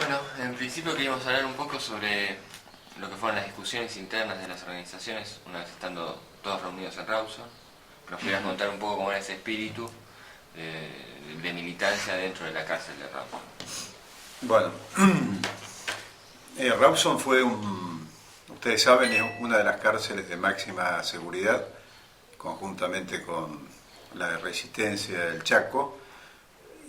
Bueno, en principio queríamos hablar un poco sobre lo que fueron las discusiones internas de las organizaciones una vez estando todos reunidos en Rawson. Nos querías contar un poco cómo era ese espíritu de militancia dentro de la cárcel de Rawson. Bueno, Rawson fue ustedes saben, es una de las cárceles de máxima seguridad, conjuntamente con la de Resistencia del Chaco,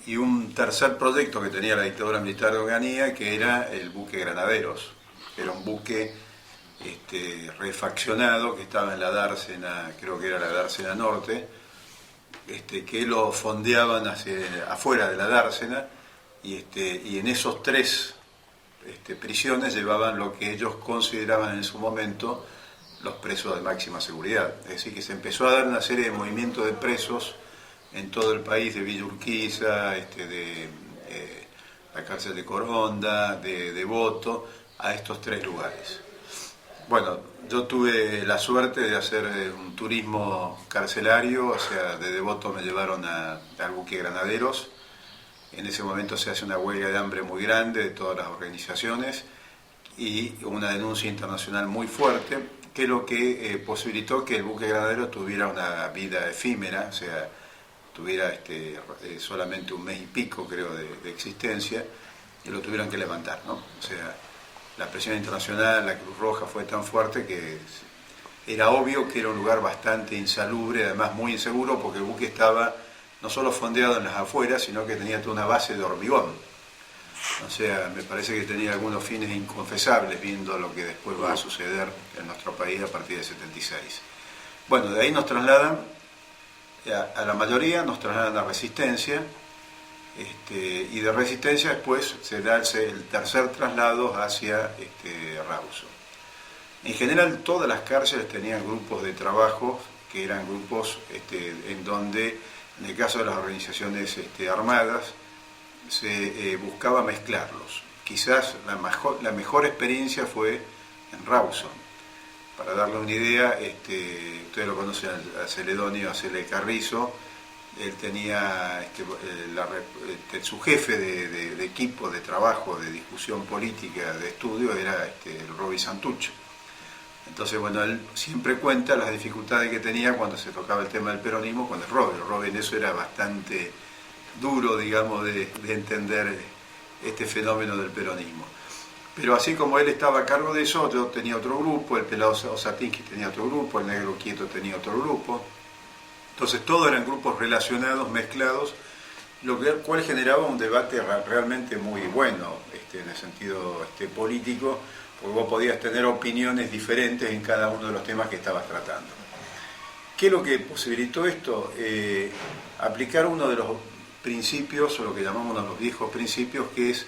y un tercer proyecto que tenía la dictadura militar de Onganía, que era el buque Granaderos. Era un buque refaccionado que estaba en la dársena, creo que era la dársena norte, que lo fondeaban afuera de la dársena, y en esos tres prisiones llevaban lo que ellos consideraban en su momento los presos de máxima seguridad. Es decir, que se empezó a dar una serie de movimientos de presos en todo el país, de Villa Urquiza, de la cárcel de Coronda, de Devoto, a estos tres lugares. Bueno, yo tuve la suerte de hacer un turismo carcelario, o sea, de Devoto me llevaron al buque Granaderos. En ese momento se hace una huelga de hambre muy grande de todas las organizaciones y una denuncia internacional muy fuerte, que es lo que posibilitó que el buque Granaderos tuviera una vida efímera, o sea, tuviera solamente un mes y pico, creo, de existencia, y lo tuvieron que levantar, ¿no? O sea, la presión internacional, la Cruz Roja fue tan fuerte que era obvio que era un lugar bastante insalubre, además muy inseguro, porque el buque estaba no solo fondeado en las afueras, sino que tenía toda una base de hormigón. O sea, me parece que tenía algunos fines inconfesables, viendo lo que después va a suceder en nuestro país a partir del 76. Bueno, de ahí nos trasladan, a la mayoría nos trasladan a Resistencia, y de Resistencia después se da el tercer traslado hacia Rawson. En general todas las cárceles tenían grupos de trabajo, que eran grupos en donde, en el caso de las organizaciones armadas, se buscaba mezclarlos. Quizás la mejor experiencia fue en Rawson. Para darle una idea, ustedes lo conocen a Celedonio, a Cele Carrizo. Él tenía su jefe de equipo de trabajo, de discusión política, de estudio, era el Roby Santucho. Entonces, bueno, él siempre cuenta las dificultades que tenía cuando se tocaba el tema del peronismo con el Roby. El Roby en eso era bastante duro, digamos, de entender este fenómeno del peronismo. Pero así como él estaba a cargo de eso, yo tenía otro grupo, el pelado Osatinsky tenía otro grupo, el negro Quieto tenía otro grupo. Entonces todos eran grupos relacionados, mezclados, lo cual generaba un debate realmente muy bueno en el sentido político, porque vos podías tener opiniones diferentes en cada uno de los temas que estabas tratando. ¿Qué es lo que posibilitó esto? Aplicar uno de los principios, o lo que llamamos los viejos principios, que es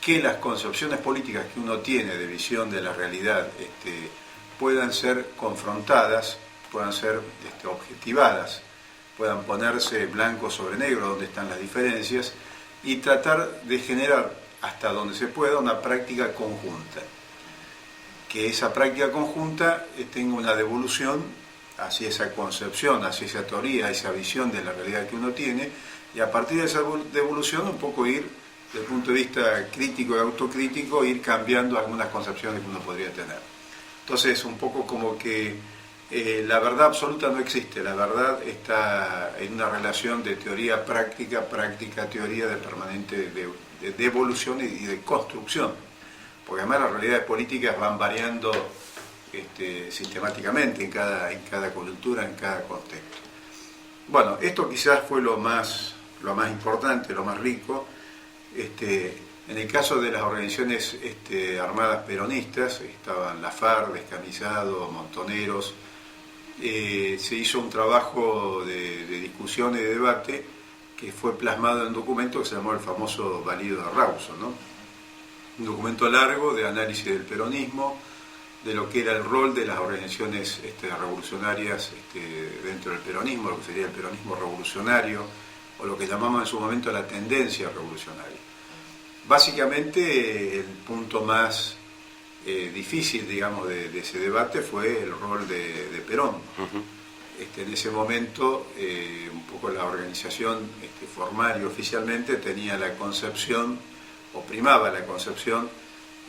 que las concepciones políticas que uno tiene de visión de la realidad puedan ser confrontadas, puedan ser objetivadas, puedan ponerse blanco sobre negro donde están las diferencias, y tratar de generar hasta donde se pueda una práctica conjunta. Que esa práctica conjunta tenga una devolución hacia esa concepción, hacia esa teoría, esa visión de la realidad que uno tiene, y a partir de esa devolución un poco ir, desde el punto de vista crítico y autocrítico, ir cambiando algunas concepciones que uno podría tener. Entonces, un poco como que la verdad absoluta no existe, la verdad está en una relación de teoría práctica, práctica-teoría, de permanente de evolución y de construcción, porque además las realidades políticas van variando sistemáticamente en cada coyuntura, en cada contexto. Bueno, esto quizás fue lo más importante, lo más rico. En el caso de las organizaciones armadas peronistas, estaban la FARC, Descamisados, Montoneros. Se hizo un trabajo de discusión y de debate que fue plasmado en un documento que se llamó el famoso Valido de Rawson, ¿no? Un documento largo de análisis del peronismo, de lo que era el rol de las organizaciones revolucionarias dentro del peronismo, lo que sería el peronismo revolucionario, o lo que llamamos en su momento la tendencia revolucionaria. Básicamente el punto más difícil, digamos, de ese debate fue el rol de Perón. En ese momento, un poco la organización formal y oficialmente tenía la concepción o primaba la concepción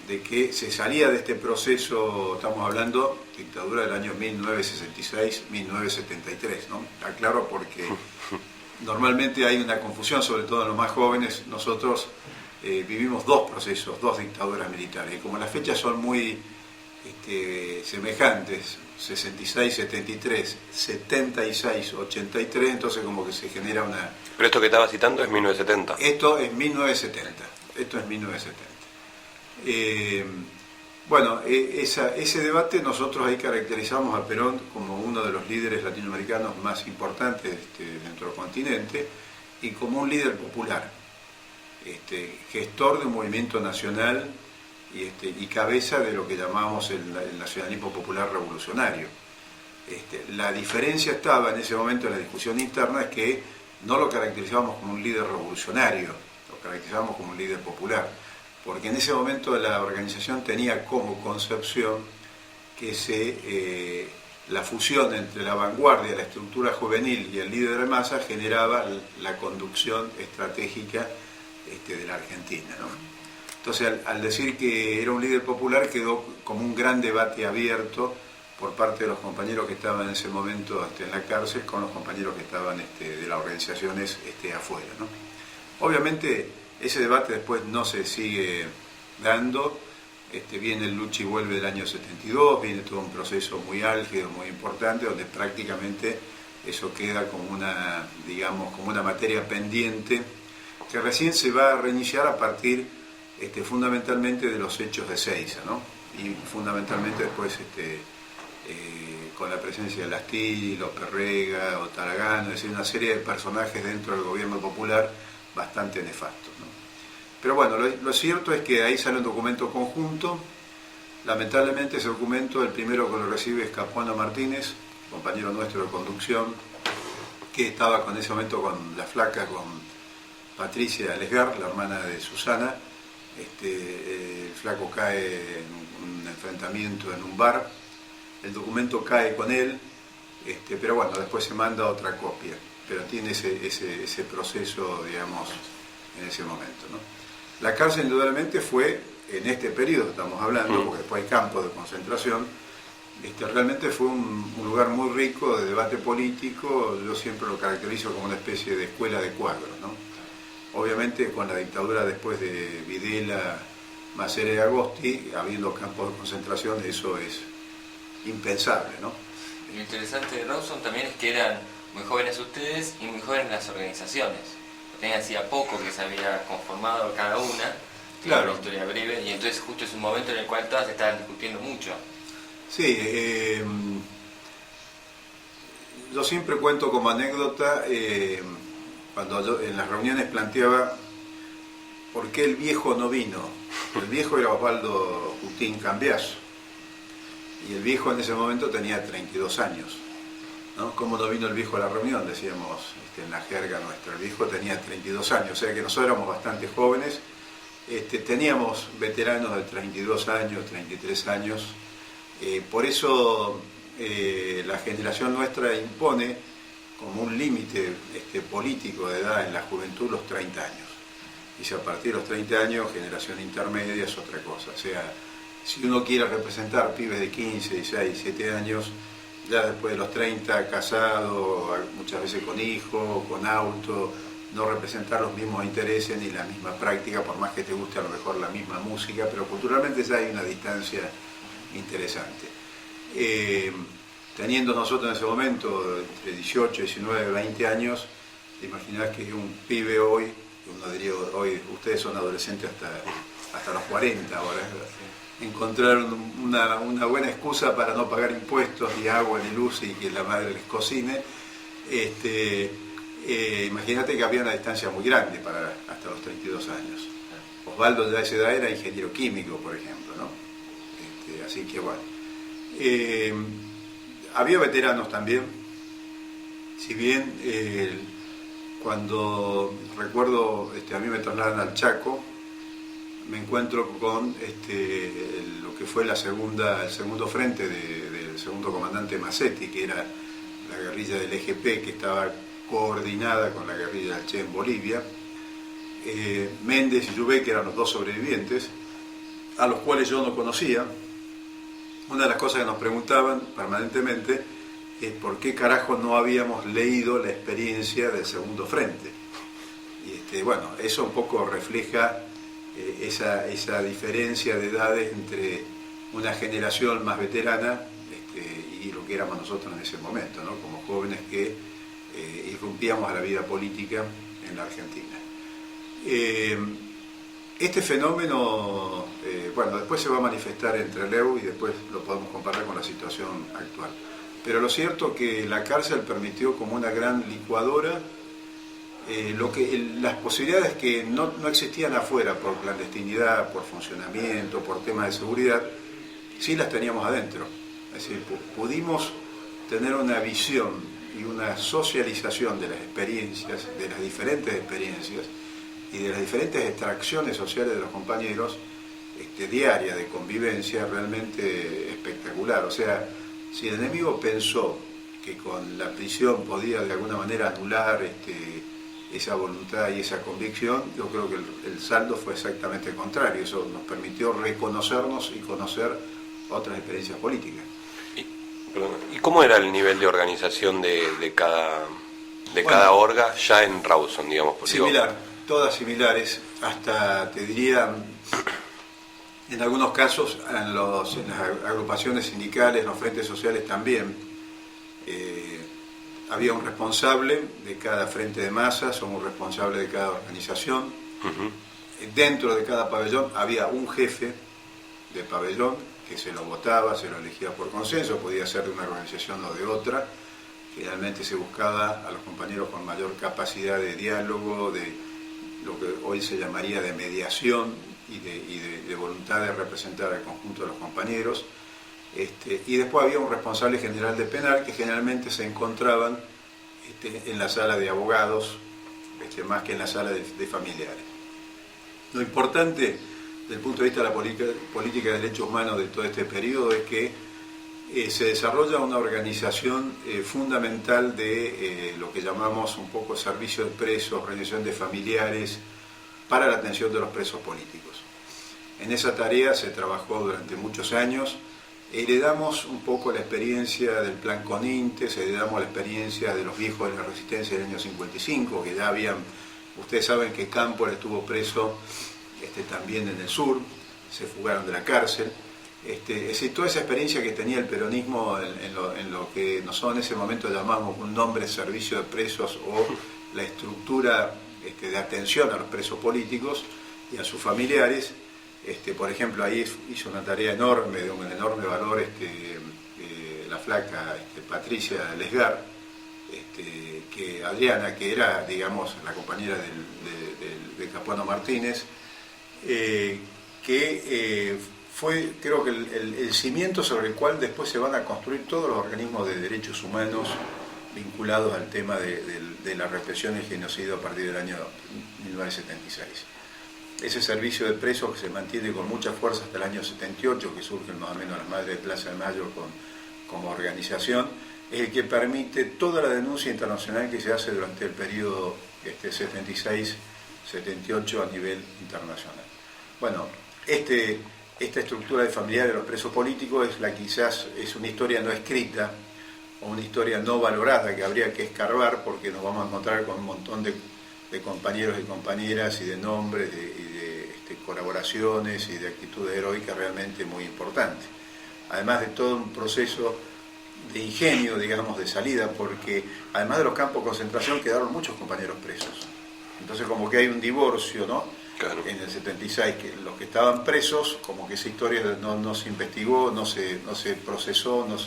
de que se salía de este proceso, estamos hablando, dictadura del año 1966-1973, ¿no? Aclaro porque normalmente hay una confusión, sobre todo en los más jóvenes. Nosotros vivimos dos procesos, dos dictaduras militares, y como las fechas son muy semejantes, 66-73, 76-83, entonces como que se genera una... Pero esto que estaba citando es 1970. Esto es 1970, esto es 1970. Bueno, ese debate nosotros ahí caracterizamos a Perón como uno de los líderes latinoamericanos más importantes dentro del continente y como un líder popular, gestor de un movimiento nacional y cabeza de lo que llamamos el nacionalismo popular revolucionario. La diferencia estaba en ese momento en la discusión interna, es que no lo caracterizábamos como un líder revolucionario, lo caracterizábamos como un líder popular, porque en ese momento la organización tenía como concepción que la fusión entre la vanguardia, la estructura juvenil y el líder de masa generaba la conducción estratégica de la Argentina, ¿no? Entonces, al decir que era un líder popular, quedó como un gran debate abierto por parte de los compañeros que estaban en ese momento en la cárcel con los compañeros que estaban de las organizaciones afuera, ¿no? Obviamente ese debate después no se sigue dando, viene el lucha y vuelve del año 72, viene todo un proceso muy álgido, muy importante, donde prácticamente eso queda como una, digamos, como una materia pendiente que recién se va a reiniciar a partir fundamentalmente de los hechos de Seiza, ¿no? Y fundamentalmente después con la presencia de Lastiri, López Rega, Otaragano, es decir, una serie de personajes dentro del gobierno popular bastante nefastos, ¿no? Pero bueno, lo cierto es que ahí sale un documento conjunto. Lamentablemente ese documento, el primero que lo recibe es Capuano Martínez, compañero nuestro de conducción, que estaba en ese momento con la flaca, con Patricia Lesgar, la hermana de Susana. El flaco cae en un enfrentamiento en un bar, el documento cae con él, pero bueno, después se manda otra copia, pero tiene ese proceso, digamos, en ese momento, ¿no? La cárcel indudablemente fue, en este periodo estamos hablando, porque después hay campos de concentración, realmente fue un lugar muy rico de debate político. Yo siempre lo caracterizo como una especie de escuela de cuadros, ¿no? Obviamente con la dictadura después de Videla, Macera y Agosti, habiendo campos de concentración, eso es impensable, ¿no? Lo interesante de Rawson también es que eran muy jóvenes ustedes y muy jóvenes las organizaciones. Tenían hacía poco que se había conformado cada una, claro, una historia breve, y entonces justo es un momento en el cual todas estaban discutiendo mucho. Sí, yo siempre cuento como anécdota, cuando yo en las reuniones planteaba por qué el viejo no vino. El viejo era Osvaldo Jutín Cambiaso, y el viejo en ese momento tenía 32 años, ¿no? ¿Cómo no vino el viejo a la reunión? Decíamos en la jerga nuestra. El viejo tenía 32 años, o sea que nosotros éramos bastante jóvenes. Teníamos veteranos de 32 años, 33 años. Por eso la generación nuestra impone como un límite político de edad en la juventud los 30 años. Y si a partir de los 30 años, generación intermedia es otra cosa. O sea, si uno quiere representar pibes de 15, 16, 17 años, ya después de los 30, casado, muchas veces con hijo, con auto, no representar los mismos intereses ni la misma práctica, por más que te guste a lo mejor la misma música, pero culturalmente ya hay una distancia interesante. Teniendo nosotros en ese momento entre 18, 19, 20 años, te imaginás que un pibe hoy, uno diría hoy, ustedes son adolescentes hasta los 40 ahora, encontrar una buena excusa para no pagar impuestos, ni agua, ni luz, y que la madre les cocine. Imagínate que había una distancia muy grande hasta los 32 años. Osvaldo ya a esa edad era ingeniero químico, por ejemplo, ¿no? Así que bueno. Había veteranos también, si bien cuando recuerdo, a mí me trasladan al Chaco, me encuentro con lo que fue el segundo frente del segundo comandante Massetti, que era la guerrilla del EGP, que estaba coordinada con la guerrilla del Che en Bolivia. Méndez y Llubé, que eran los dos sobrevivientes, a los cuales yo no conocía. Una de las cosas que nos preguntaban permanentemente es por qué carajo no habíamos leído la experiencia del Segundo Frente. Y bueno, eso un poco refleja esa diferencia de edades entre una generación más veterana y lo que éramos nosotros en ese momento, ¿no? Como jóvenes que irrumpíamos a la vida política en la Argentina. Este fenómeno, bueno, después se va a manifestar en Trelew y después lo podemos comparar con la situación actual. Pero lo cierto que la cárcel permitió como una gran licuadora las posibilidades que no existían afuera por clandestinidad, por funcionamiento, por temas de seguridad, sí las teníamos adentro. Es decir, pudimos tener una visión y una socialización de las experiencias, de las diferentes experiencias y de las diferentes extracciones sociales de los compañeros, diaria de convivencia, realmente espectacular. O sea, si el enemigo pensó que con la prisión podía de alguna manera anular esa voluntad y esa convicción, yo creo que el saldo fue exactamente el contrario. Eso nos permitió reconocernos y conocer otras experiencias políticas. ¿Y cómo era el nivel de organización de cada orga ya en Rawson, digamos? Similar, todas similares, hasta te diría, en algunos casos, en las agrupaciones sindicales, en los frentes sociales también, había un responsable de cada frente de masas o un responsable de cada organización. Uh-huh. Dentro de cada pabellón había un jefe de pabellón que se lo votaba, se lo elegía por consenso, podía ser de una organización o de otra. Generalmente se buscaba a los compañeros con mayor capacidad de diálogo, de lo que hoy se llamaría de mediación y de voluntad de representar al conjunto de los compañeros. Y después había un responsable general de penal que generalmente se encontraban en la sala de abogados, más que en la sala de familiares. Lo importante desde el punto de vista de la política de derechos humanos de todo este periodo es que se desarrolla una organización fundamental de lo que llamamos un poco servicio de presos, organización de familiares, para la atención de los presos políticos. En esa tarea se trabajó durante muchos años. Heredamos un poco la experiencia del Plan Conintes, heredamos la experiencia de los viejos de la resistencia del año 55, que ya habían, ustedes saben que Cámpora estuvo preso también en el sur, se fugaron de la cárcel. Es decir, toda esa experiencia que tenía el peronismo en lo que nosotros en ese momento llamamos un nombre servicio de presos o la estructura de atención a los presos políticos y a sus familiares. Por ejemplo, ahí hizo una tarea enorme, de un enorme valor, la flaca Patricia Lesgar, que Adriana, que era, digamos, la compañera de Capuano Martínez, que fue, creo que, el cimiento sobre el cual después se van a construir todos los organismos de derechos humanos vinculados al tema de la represión y el genocidio a partir del año 1976. Ese servicio de presos que se mantiene con mucha fuerza hasta el año 78, que surgen más o menos las Madres de Plaza de Mayo como organización, es el que permite toda la denuncia internacional que se hace durante el periodo 76-78 a nivel internacional. Bueno, esta estructura de familiar de los presos políticos quizás es una historia no escrita o una historia no valorada que habría que escarbar, porque nos vamos a encontrar con un montón de compañeros y compañeras y de nombres y de colaboraciones y de actitudes heroicas realmente muy importantes. Además de todo un proceso de ingenio, digamos, de salida, porque además de los campos de concentración quedaron muchos compañeros presos. Entonces como que hay un divorcio, ¿no? Claro. En el 76, que los que estaban presos, como que esa historia no se investigó, no se procesó, no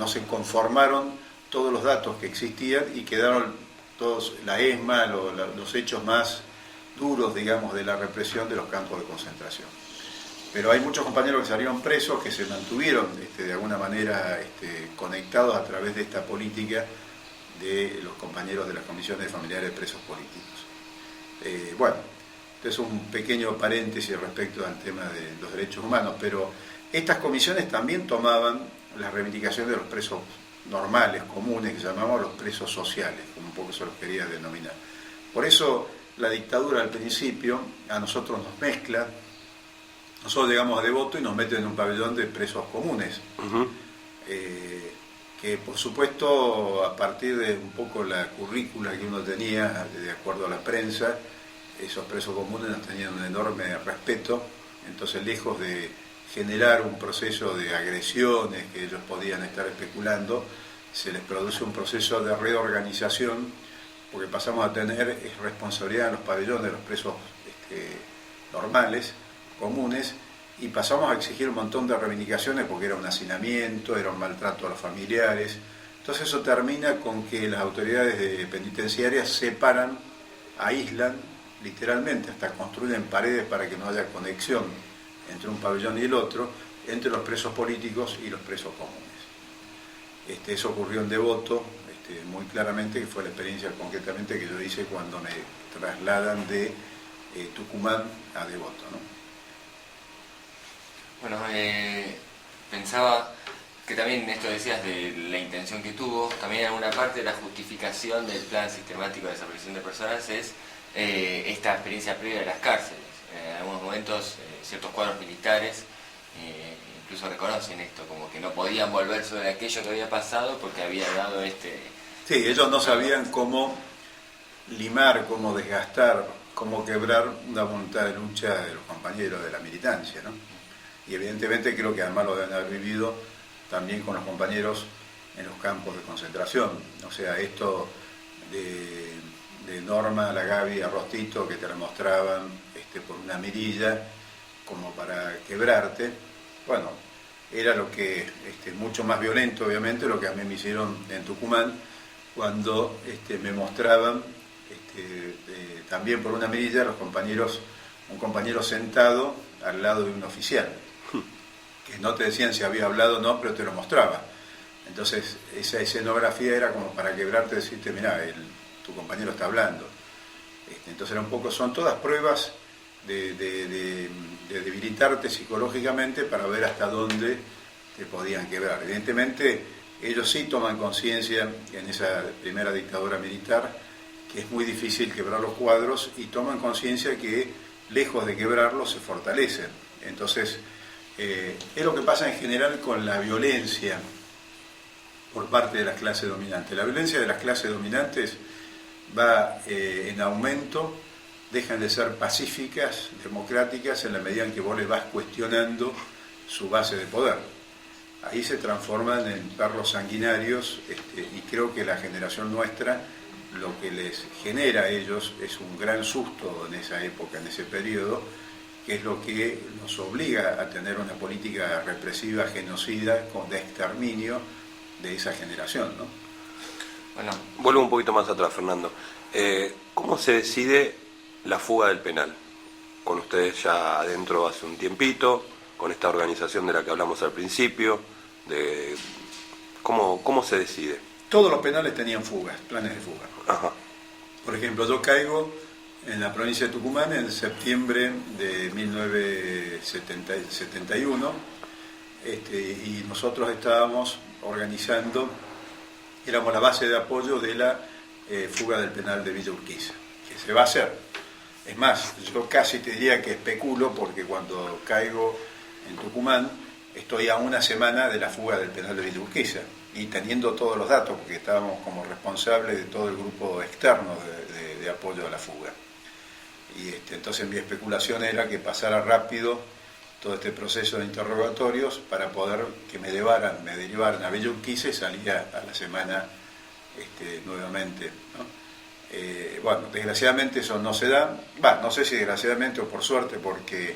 se conformaron todos los datos que existían y quedaron todos la ESMA, los hechos más duros, digamos, de la represión de los campos de concentración. Pero hay muchos compañeros que salieron presos, que se mantuvieron de alguna manera conectados a través de esta política de los compañeros de las comisiones de familiares de presos políticos. Bueno, este es un pequeño paréntesis respecto al tema de los derechos humanos, pero estas comisiones también tomaban las reivindicaciones de los presos normales, comunes, que llamamos los presos sociales, como un poco se los quería denominar. Por eso la dictadura al principio a nosotros nos mezcla. Nosotros llegamos a Devoto y nos meten en un pabellón de presos comunes, que por supuesto a partir de un poco la currícula que uno tenía, de acuerdo a la prensa, esos presos comunes nos tenían un enorme respeto. Entonces, lejos de generar un proceso de agresiones que ellos podían estar especulando, se les produce un proceso de reorganización, porque pasamos a tener responsabilidad en los pabellones de los presos normales, comunes, y pasamos a exigir un montón de reivindicaciones porque era un hacinamiento, era un maltrato a los familiares. Entonces eso termina con que las autoridades penitenciarias separan, aíslan, literalmente, hasta construyen paredes para que no haya conexión entre un pabellón y el otro, entre los presos políticos y los presos comunes. Eso ocurrió en Devoto, muy claramente, que fue la experiencia concretamente que yo hice cuando me trasladan de Tucumán a Devoto, ¿no? Bueno, pensaba que también esto decías de la intención que tuvo, también en alguna parte la justificación del plan sistemático de desaparición de personas es esta experiencia previa de las cárceles. En algunos momentos ciertos cuadros militares incluso reconocen esto, como que no podían volver sobre aquello que había pasado porque había dado Sí, ellos no sabían cómo limar, cómo desgastar, cómo quebrar una voluntad de lucha de los compañeros de la militancia, ¿no? Y evidentemente creo que además lo deben haber vivido también con los compañeros en los campos de concentración. O sea, esto de Norma, la Gaby, a Rostito, que te lo mostraban por una mirilla como para quebrarte, bueno, era lo que, mucho más violento obviamente, lo que a mí me hicieron en Tucumán, cuando me mostraban también por una mirilla los compañeros, un compañero sentado al lado de un oficial, que no te decían si había hablado o no, pero te lo mostraba. Entonces esa escenografía era como para quebrarte y decirte, mirá, tu compañero está hablando. Entonces era un poco, son todas pruebas de debilitarte psicológicamente para ver hasta dónde te podían quebrar. Evidentemente ellos sí toman conciencia en esa primera dictadura militar que es muy difícil quebrar los cuadros, y toman conciencia que lejos de quebrarlos se fortalecen. Entonces es lo que pasa en general con la violencia por parte de las clases dominantes. La violencia de las clases dominantes va en aumento, dejan de ser pacíficas, democráticas, en la medida en que vos les vas cuestionando su base de poder. Ahí se transforman en perros sanguinarios, y creo que la generación nuestra, lo que les genera a ellos es un gran susto en esa época, en ese periodo, que es lo que nos obliga a tener una política represiva, genocida, de exterminio de esa generación, ¿no? Bueno, vuelvo un poquito más atrás, Fernando. ¿Cómo se decide la fuga del penal? Con ustedes ya adentro hace un tiempito, con esta organización de la que hablamos al principio, ¿cómo se decide? Todos los penales tenían fugas, planes de fuga. Ajá. Por ejemplo, yo caigo en la provincia de Tucumán en septiembre de 1971, y nosotros estábamos organizando, éramos la base de apoyo de la fuga del penal de Villa Urquiza, que se va a hacer. Es más, yo casi te diría que especulo, porque cuando caigo en Tucumán estoy a una semana de la fuga del penal de Villa Urquiza, y teniendo todos los datos, porque estábamos como responsables de todo el grupo externo de apoyo a la fuga. Y entonces mi especulación era que pasara rápido todo este proceso de interrogatorios para poder que me derivaran a Villa Urquiza y salía a la semana nuevamente, ¿no? Bueno, desgraciadamente eso no se da, no sé si desgraciadamente o por suerte, porque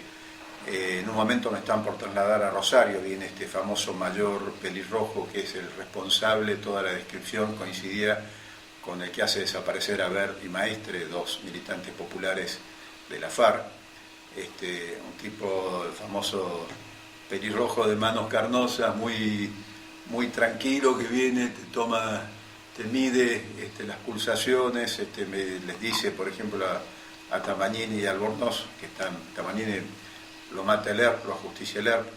en un momento me están por trasladar a Rosario, viene este famoso mayor pelirrojo que es el responsable, toda la descripción coincidía con el que hace desaparecer a Ver y Maestre, dos militantes populares de la FARC, un tipo, el famoso pelirrojo de manos carnosas, muy tranquilo, que viene, te mide las pulsaciones, les dice, por ejemplo, a Tamagnini y Albornoz, que Tamagnini lo mata el ERP, lo ajusticia el ERP,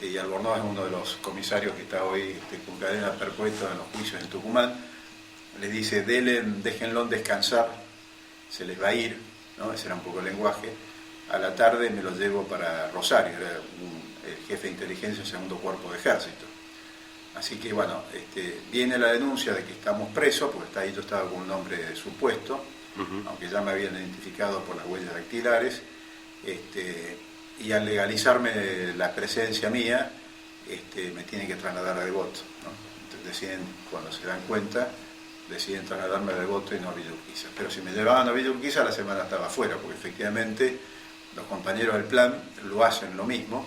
y Albornoz es uno de los comisarios que está hoy con cadena perpetua en los juicios en Tucumán. Le dice, déjenlo descansar, se les va a ir, ¿no? Ese era un poco el lenguaje. A la tarde me lo llevo para Rosario, era el jefe de inteligencia del segundo cuerpo de ejército. Así que bueno, viene la denuncia de que estamos presos, porque hasta ahí yo estaba con un nombre supuesto, aunque ya me habían identificado por las huellas dactilares, y al legalizarme la presencia mía, me tienen que trasladar a Devoto, ¿no? Entonces deciden, cuando se dan cuenta, deciden trasladarme a Devoto y no a Villa Urquiza. Pero si me llevaban a Villa Urquiza, la semana estaba afuera, porque efectivamente los compañeros del plan lo hacen lo mismo,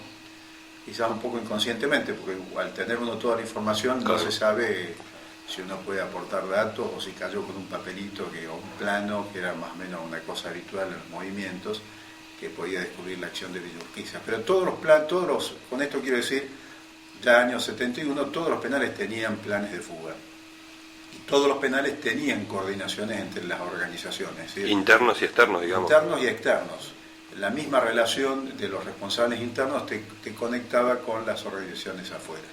quizás un poco inconscientemente, porque al tener uno toda la información, claro, no se sabe si uno puede aportar datos o si cayó con un papelito o un plano, que era más o menos una cosa habitual en los movimientos, que podía descubrir la acción de Villa Urquiza. Pero todos los planes, con esto quiero decir, ya años 71, todos los penales tenían planes de fuga. Y todos los penales tenían coordinaciones entre las organizaciones, ¿sí? Internos y externos, digamos. Internos y externos. La misma relación de los responsables internos te conectaba con las organizaciones afuera.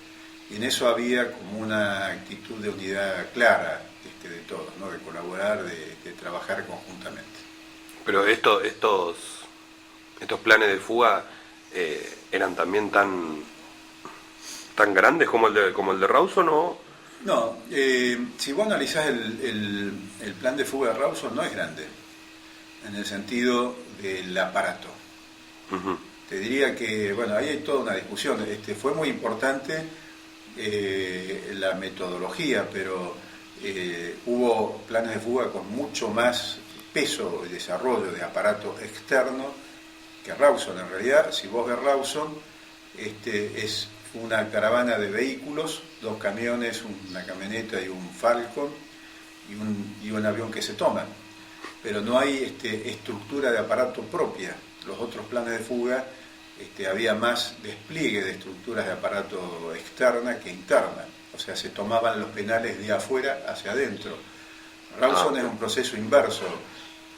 Y en eso había como una actitud de unidad clara de todos, ¿no? De colaborar, de trabajar conjuntamente. Pero estos planes de fuga eran también tan grandes como el de Rawson, ¿no? No, si vos analizás el plan de fuga de Rawson, no es grande, en el sentido del aparato. Te diría que, bueno, ahí hay toda una discusión. Fue muy importante la metodología, pero hubo planes de fuga con mucho más peso y desarrollo de aparato externo que Rawson. En realidad, si vos ves Rawson, es una caravana de vehículos, 2 camiones, una camioneta y un Falcon y un avión que se toman. Pero no hay estructura de aparato propia. Los otros planes de fuga había más despliegue de estructuras de aparato externa que interna. O sea, se tomaban los penales de afuera hacia adentro. Rawson es un proceso inverso.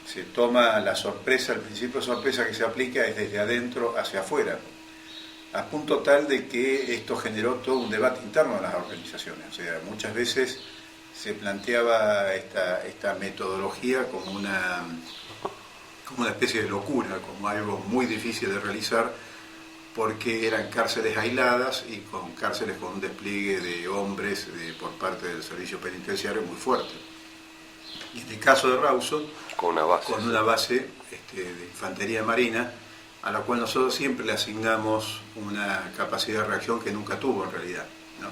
Se toma la sorpresa, el principio de sorpresa que se aplica es desde adentro hacia afuera, a punto tal de que esto generó todo un debate interno en las organizaciones. O sea, muchas veces se planteaba esta metodología como una especie de locura, como algo muy difícil de realizar, porque eran cárceles aisladas y cárceles con un despliegue de hombres por parte del servicio penitenciario muy fuerte. Y en el caso de Rawson, con una base de infantería marina, a la cual nosotros siempre le asignamos una capacidad de reacción que nunca tuvo en realidad, ¿no?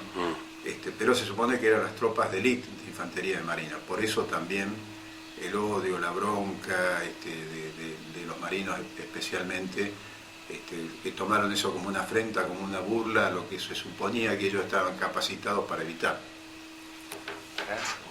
Pero se supone que eran las tropas de élite de infantería de marina. Por eso también el odio, la bronca de los marinos especialmente, que tomaron eso como una afrenta, como una burla a lo que se suponía que ellos estaban capacitados para evitar. Gracias.